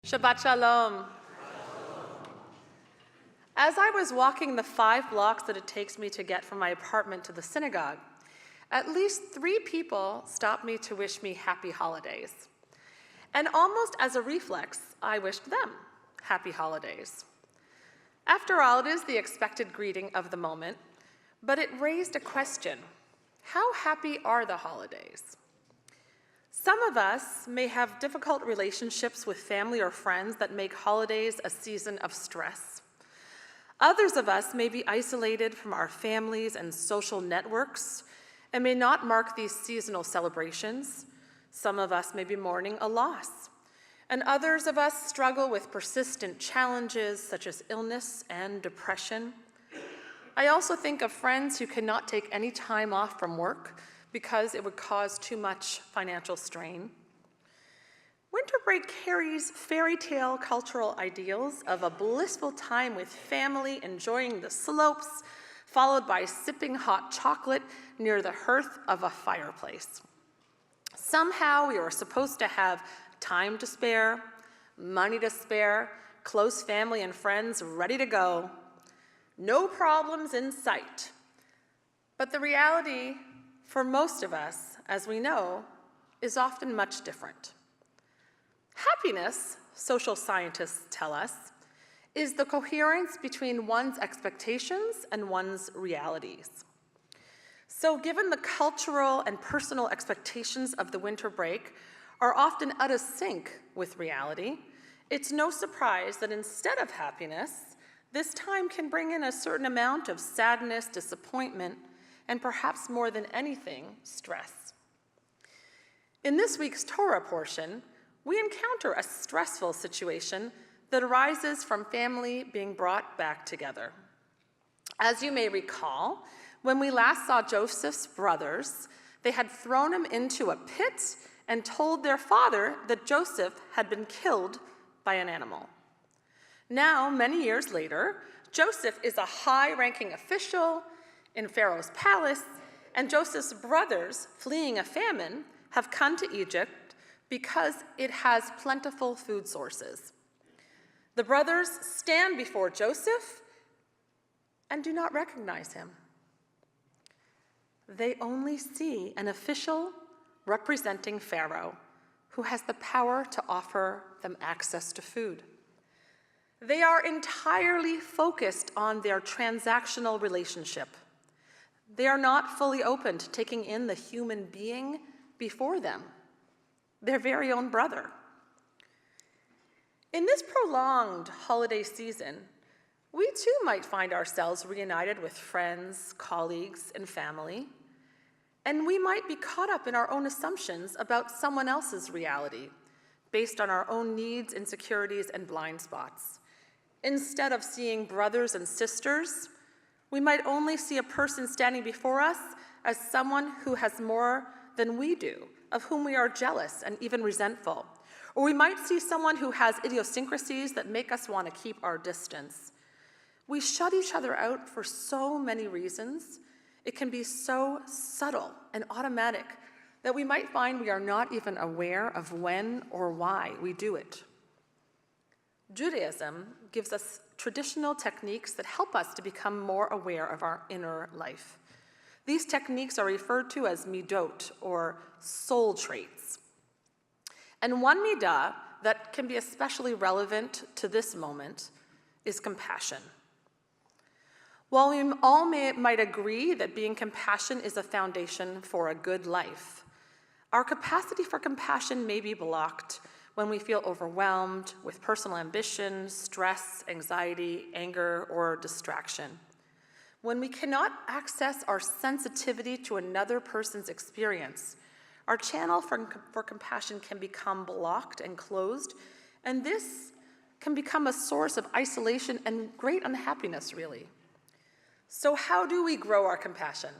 Shabbat Shalom. As I was walking the 5 blocks that it takes me to get from my apartment to the synagogue, at least 3 people stopped me to wish me happy holidays. And almost as a reflex, I wished them happy holidays. After all, it is the expected greeting of the moment, but it raised a question. How happy are the holidays? Some of us may have difficult relationships with family or friends that make holidays a season of stress. Others of us may be isolated from our families and social networks and may not mark these seasonal celebrations. Some of us may be mourning a loss, and others of us struggle with persistent challenges such as illness and depression. I also think of friends who cannot take any time off from work because it would cause too much financial strain. Winter break carries fairy tale cultural ideals of a blissful time with family enjoying the slopes, followed by sipping hot chocolate near the hearth of a fireplace. Somehow we are supposed to have time to spare, money to spare, close family and friends ready to go, no problems in sight. But the reality for most of us, as we know, is often much different. Happiness, social scientists tell us, is the coherence between one's expectations and one's realities. So given the cultural and personal expectations of the winter break are often out of sync with reality, it's no surprise that instead of happiness, this time can bring in a certain amount of sadness, disappointment, and perhaps more than anything, stress. In this week's Torah portion, we encounter a stressful situation that arises from family being brought back together. As you may recall, when we last saw Joseph's brothers, they had thrown him into a pit and told their father that Joseph had been killed by an animal. Now, many years later, Joseph is a high-ranking official in Pharaoh's palace, and Joseph's brothers, fleeing a famine, have come to Egypt because it has plentiful food sources. The brothers stand before Joseph and do not recognize him. They only see an official representing Pharaoh who has the power to offer them access to food. They are entirely focused on their transactional relationship. They are not fully open to taking in the human being before them, their very own brother. In this prolonged holiday season, we too might find ourselves reunited with friends, colleagues, and family, and we might be caught up in our own assumptions about someone else's reality, based on our own needs, insecurities, and blind spots. Instead of seeing brothers and sisters, we might only see a person standing before us as someone who has more than we do, of whom we are jealous and even resentful. Or we might see someone who has idiosyncrasies that make us want to keep our distance. We shut each other out for so many reasons. It can be so subtle and automatic that we might find we are not even aware of when or why we do it. Judaism gives us traditional techniques that help us to become more aware of our inner life. These techniques are referred to as midot, or soul traits. And one midah that can be especially relevant to this moment is compassion. While we all might agree that being compassionate is a foundation for a good life, our capacity for compassion may be blocked when we feel overwhelmed with personal ambition, stress, anxiety, anger, or distraction. When we cannot access our sensitivity to another person's experience, our channel for compassion can become blocked and closed, and this can become a source of isolation and great unhappiness, really. So how do we grow our compassion?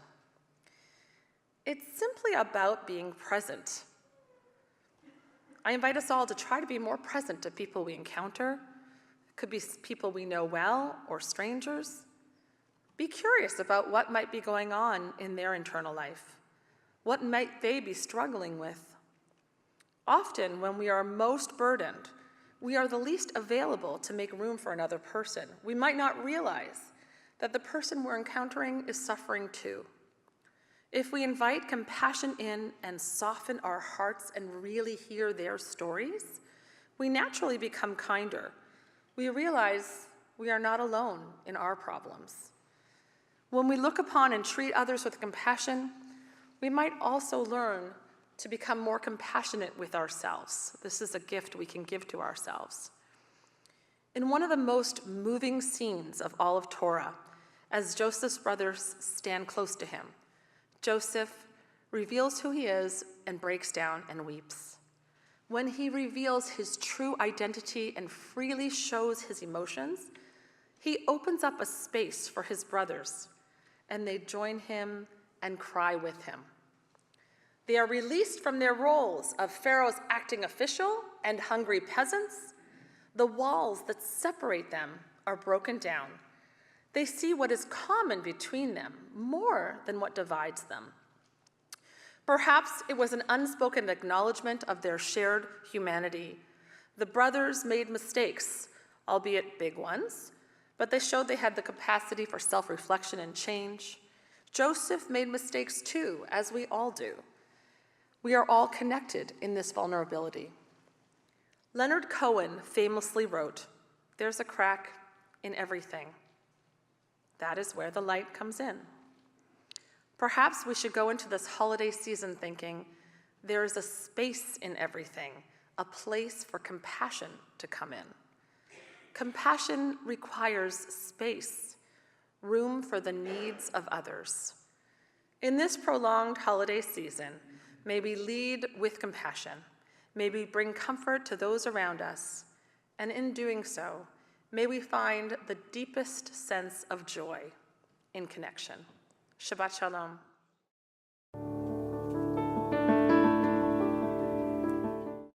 It's simply about being present. I invite us all to try to be more present to people we encounter. It could be people we know well or strangers. Be curious about what might be going on in their internal life. What might they be struggling with? Often, when we are most burdened, we are the least available to make room for another person. We might not realize that the person we're encountering is suffering too. If we invite compassion in and soften our hearts and really hear their stories, we naturally become kinder. We realize we are not alone in our problems. When we look upon and treat others with compassion, we might also learn to become more compassionate with ourselves. This is a gift we can give to ourselves. In one of the most moving scenes of all of Torah, as Joseph's brothers stand close to him, Joseph reveals who he is and breaks down and weeps. When he reveals his true identity and freely shows his emotions, he opens up a space for his brothers, and they join him and cry with him. They are released from their roles of Pharaoh's acting official and hungry peasants. The walls that separate them are broken down. They see what is common between them more than what divides them. Perhaps it was an unspoken acknowledgement of their shared humanity. The brothers made mistakes, albeit big ones, but they showed they had the capacity for self-reflection and change. Joseph made mistakes too, as we all do. We are all connected in this vulnerability. Leonard Cohen famously wrote, "There's a crack in everything. That is where the light comes in." Perhaps we should go into this holiday season thinking, there is a space in everything, a place for compassion to come in. Compassion requires space, room for the needs of others. In this prolonged holiday season, may we lead with compassion. May we bring comfort to those around us. And in doing so, may we find the deepest sense of joy in connection. Shabbat Shalom.